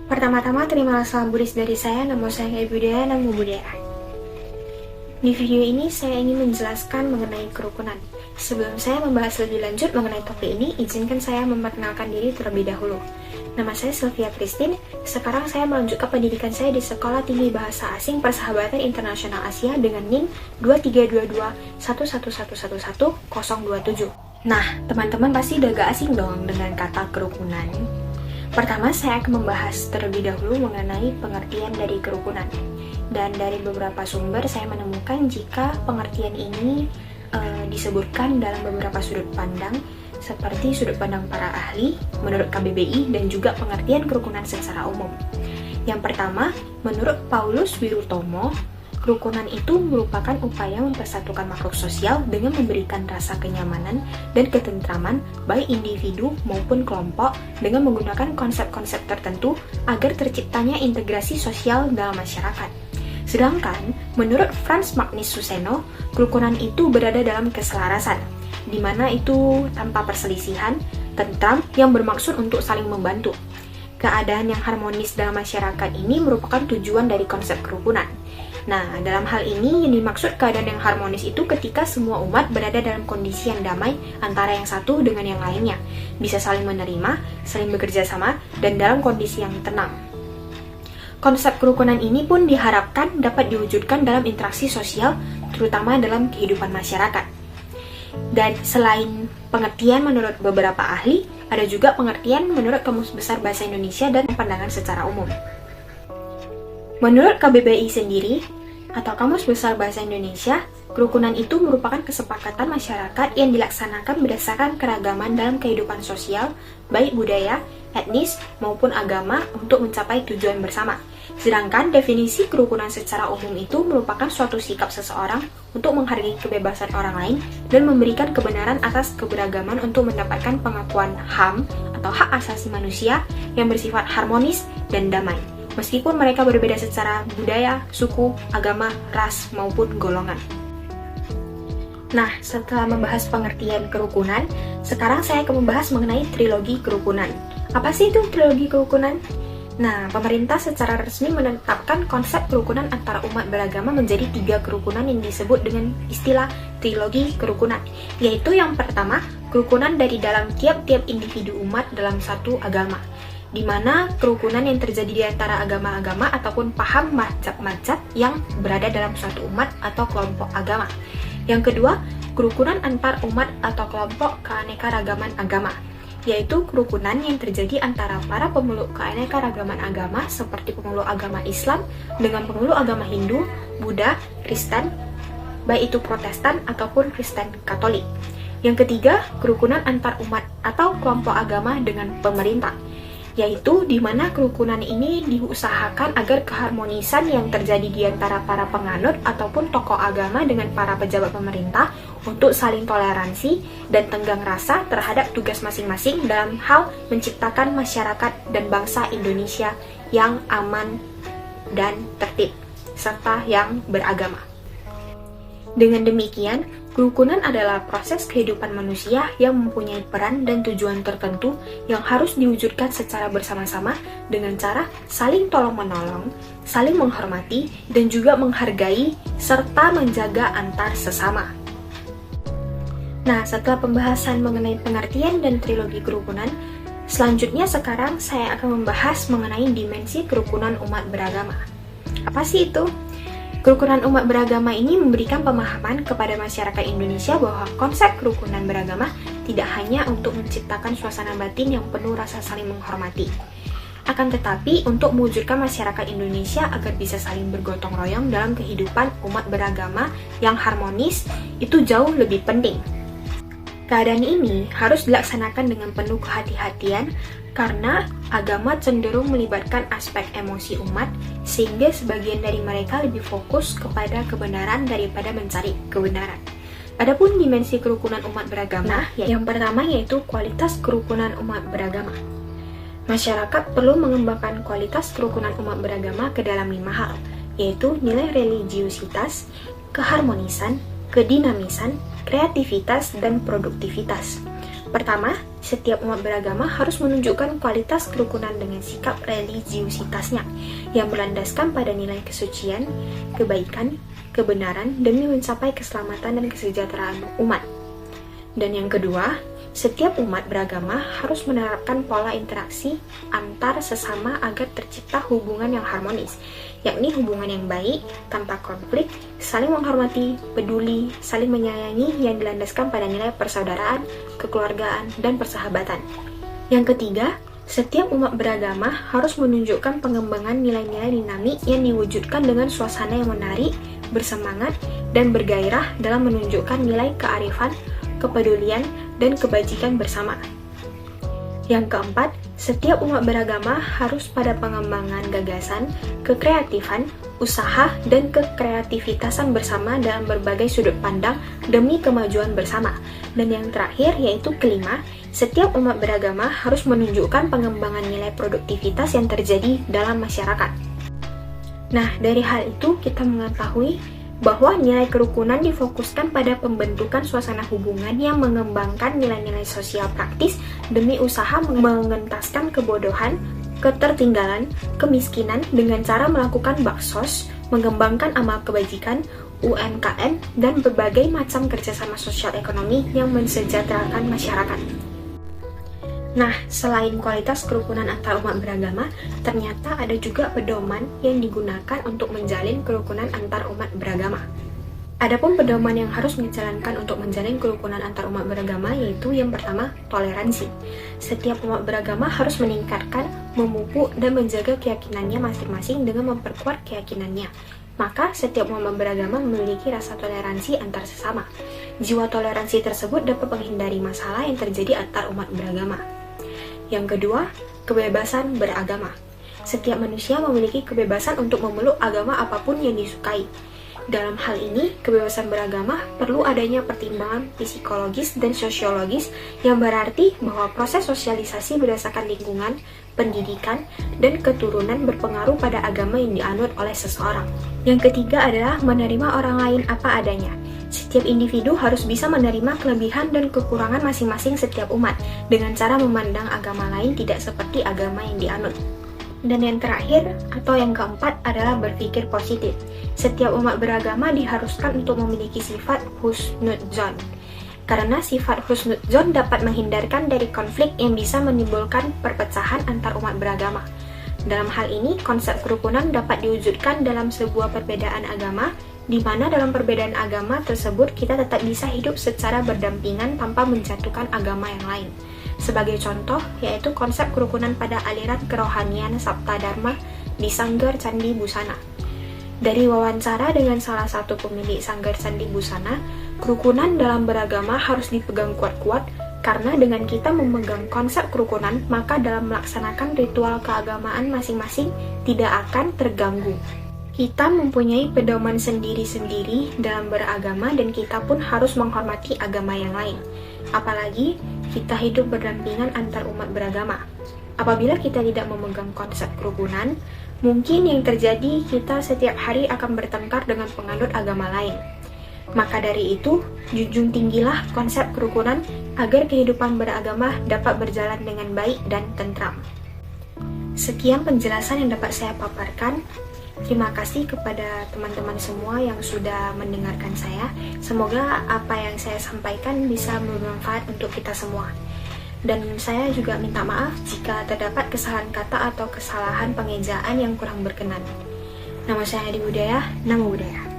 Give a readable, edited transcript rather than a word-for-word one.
Pertama-tama, terimalah salam Buddhis dari saya, namo saya budaya, namo budaya. Di video ini, saya ingin menjelaskan mengenai kerukunan. Sebelum saya membahas lebih lanjut mengenai topik ini, izinkan saya memperkenalkan diri terlebih dahulu. Nama saya Sylvia Christine, sekarang saya melanjutkan pendidikan saya di Sekolah Tinggi Bahasa Asing Persahabatan Internasional Asia dengan NIM 232211111027. Nah, teman-teman pasti udah gak asing dong dengan kata kerukunan. Pertama, saya akan membahas terlebih dahulu mengenai pengertian dari kerukunan. Dan dari beberapa sumber, saya menemukan jika pengertian ini disebutkan dalam beberapa sudut pandang, seperti sudut pandang para ahli, menurut KBBI, dan juga pengertian kerukunan secara umum. Yang pertama, menurut Paulus Wirutomo, kerukunan itu merupakan upaya mempersatukan makhluk sosial dengan memberikan rasa kenyamanan dan ketentraman baik individu maupun kelompok dengan menggunakan konsep-konsep tertentu agar terciptanya integrasi sosial dalam masyarakat. Sedangkan, menurut Franz Magnus Suseno, kerukunan itu berada dalam keselarasan, di mana itu tanpa perselisihan, tentram yang bermaksud untuk saling membantu. Keadaan yang harmonis dalam masyarakat ini merupakan tujuan dari konsep kerukunan. Nah, dalam hal ini yang dimaksud keadaan yang harmonis itu ketika semua umat berada dalam kondisi yang damai antara yang satu dengan yang lainnya, bisa saling menerima, saling bekerja sama, dan dalam kondisi yang tenang. Konsep kerukunan ini pun diharapkan dapat diwujudkan dalam interaksi sosial, terutama dalam kehidupan masyarakat. Dan selain pengertian menurut beberapa ahli, ada juga pengertian menurut Kamus Besar Bahasa Indonesia dan pandangan secara umum. Menurut KBBI sendiri, atau Kamus Besar Bahasa Indonesia, kerukunan itu merupakan kesepakatan masyarakat yang dilaksanakan berdasarkan keragaman dalam kehidupan sosial, baik budaya, etnis, maupun agama untuk mencapai tujuan bersama. Sedangkan definisi kerukunan secara umum itu merupakan suatu sikap seseorang untuk menghargai kebebasan orang lain dan memberikan kebenaran atas keberagaman untuk mendapatkan pengakuan HAM atau hak asasi manusia yang bersifat harmonis dan damai, meskipun mereka berbeda secara budaya, suku, agama, ras, maupun golongan. Nah, setelah membahas pengertian kerukunan, sekarang saya akan membahas mengenai trilogi kerukunan. Apa sih itu trilogi kerukunan? Nah, pemerintah secara resmi menetapkan konsep kerukunan antara umat beragama menjadi 3 kerukunan yang disebut dengan istilah trilogi kerukunan, yaitu yang pertama, kerukunan dari dalam tiap-tiap individu umat dalam satu agama, di mana kerukunan yang terjadi di antara agama-agama ataupun paham mazhab-mazhab yang berada dalam suatu umat atau kelompok agama. Yang kedua, kerukunan antar umat atau kelompok keanekaragaman agama, yaitu kerukunan yang terjadi antara para pemeluk keanekaragaman agama seperti pemeluk agama Islam dengan pemeluk agama Hindu, Buddha, Kristen, baik itu Protestan ataupun Kristen Katolik. Yang ketiga, kerukunan antar umat atau kelompok agama dengan pemerintah, yaitu di mana kerukunan ini diusahakan agar keharmonisan yang terjadi di antara para penganut ataupun tokoh agama dengan para pejabat pemerintah untuk saling toleransi dan tenggang rasa terhadap tugas masing-masing dalam hal menciptakan masyarakat dan bangsa Indonesia yang aman dan tertib, serta yang beragama. Dengan demikian, kerukunan adalah proses kehidupan manusia yang mempunyai peran dan tujuan tertentu yang harus diwujudkan secara bersama-sama dengan cara saling tolong-menolong, saling menghormati, dan juga menghargai serta menjaga antar sesama. Nah, setelah pembahasan mengenai pengertian dan trilogi kerukunan, selanjutnya sekarang saya akan membahas mengenai dimensi kerukunan umat beragama. Apa sih itu? Kerukunan umat beragama ini memberikan pemahaman kepada masyarakat Indonesia bahwa konsep kerukunan beragama tidak hanya untuk menciptakan suasana batin yang penuh rasa saling menghormati, akan tetapi untuk mewujudkan masyarakat Indonesia agar bisa saling bergotong royong dalam kehidupan umat beragama yang harmonis itu jauh lebih penting. Keadaan ini harus dilaksanakan dengan penuh kehati-hatian karena agama cenderung melibatkan aspek emosi umat sehingga sebagian dari mereka lebih fokus kepada kebenaran daripada mencari kebenaran. Adapun dimensi kerukunan umat beragama, yang pertama yaitu kualitas kerukunan umat beragama. Masyarakat perlu mengembangkan kualitas kerukunan umat beragama ke dalam 5 hal, yaitu nilai religiusitas, keharmonisan, kedinamisan, kreativitas, dan produktivitas. Pertama, setiap umat beragama harus menunjukkan kualitas kerukunan dengan sikap religiusitasnya yang berlandaskan pada nilai kesucian, kebaikan, kebenaran demi mencapai keselamatan dan kesejahteraan umat. Dan yang kedua, setiap umat beragama harus menerapkan pola interaksi antar sesama agar tercipta hubungan yang harmonis, yakni hubungan yang baik, tanpa konflik, saling menghormati, peduli, saling menyayangi yang dilandaskan pada nilai persaudaraan, kekeluargaan, dan persahabatan. Yang ketiga, setiap umat beragama harus menunjukkan pengembangan nilai-nilai dinamik yang diwujudkan dengan suasana yang menarik, bersemangat, dan bergairah dalam menunjukkan nilai kearifan, kepedulian, dan kebajikan bersama. Yang keempat, setiap umat beragama harus pada pengembangan gagasan, kekreatifan, usaha, dan kekreativitasan bersama dalam berbagai sudut pandang demi kemajuan bersama. Dan yang terakhir, yaitu kelima, setiap umat beragama harus menunjukkan pengembangan nilai produktivitas yang terjadi dalam masyarakat. Nah, dari hal itu kita mengetahui bahwa nilai kerukunan difokuskan pada pembentukan suasana hubungan yang mengembangkan nilai-nilai sosial praktis demi usaha mengentaskan kebodohan, ketertinggalan, kemiskinan dengan cara melakukan baksos, mengembangkan amal kebajikan, UMKM, dan berbagai macam kerjasama sosial ekonomi yang mensejahterakan masyarakat. Nah, selain kualitas kerukunan antar umat beragama, ternyata ada juga pedoman yang digunakan untuk menjalin kerukunan antar umat beragama. Adapun pedoman yang harus dijalankan untuk menjalin kerukunan antar umat beragama yaitu yang pertama, toleransi. Setiap umat beragama harus meningkatkan, memupuk, dan menjaga keyakinannya masing-masing dengan memperkuat keyakinannya. Maka setiap umat beragama memiliki rasa toleransi antar sesama. Jiwa toleransi tersebut dapat menghindari masalah yang terjadi antar umat beragama. Yang kedua, kebebasan beragama. Setiap manusia memiliki kebebasan untuk memeluk agama apapun yang disukai. Dalam hal ini, kebebasan beragama perlu adanya pertimbangan psikologis dan sosiologis yang berarti bahwa proses sosialisasi berdasarkan lingkungan, pendidikan, dan keturunan berpengaruh pada agama yang dianut oleh seseorang. Yang ketiga adalah menerima orang lain apa adanya. Setiap individu harus bisa menerima kelebihan dan kekurangan masing-masing setiap umat dengan cara memandang agama lain tidak seperti agama yang dianut. Dan yang terakhir atau yang keempat adalah berpikir positif. Setiap umat beragama diharuskan untuk memiliki sifat husnudzon. Karena sifat husnudzon dapat menghindarkan dari konflik yang bisa menimbulkan perpecahan antar umat beragama. Dalam hal ini, konsep kerukunan dapat diwujudkan dalam sebuah perbedaan agama, di mana dalam perbedaan agama tersebut kita tetap bisa hidup secara berdampingan tanpa menjatuhkan agama yang lain. Sebagai contoh, yaitu konsep kerukunan pada aliran kerohanian Sabta Dharma di Sanggar Candi Busana. Dari wawancara dengan salah satu pemilik Sanggar Candi Busana, kerukunan dalam beragama harus dipegang kuat-kuat karena dengan kita memegang konsep kerukunan, maka dalam melaksanakan ritual keagamaan masing-masing tidak akan terganggu. Kita mempunyai pedoman sendiri-sendiri dalam beragama dan kita pun harus menghormati agama yang lain. Apalagi kita hidup berdampingan antar umat beragama. Apabila kita tidak memegang konsep kerukunan, mungkin yang terjadi kita setiap hari akan bertengkar dengan penganut agama lain. Maka dari itu, junjung tinggilah konsep kerukunan agar kehidupan beragama dapat berjalan dengan baik dan tentram. Sekian penjelasan yang dapat saya paparkan. Terima kasih kepada teman-teman semua yang sudah mendengarkan saya. Semoga apa yang saya sampaikan bisa bermanfaat untuk kita semua. Dan saya juga minta maaf jika terdapat kesalahan kata atau kesalahan pengejaan yang kurang berkenan. Nama saya Adi Budaya, Namo Buddhaya.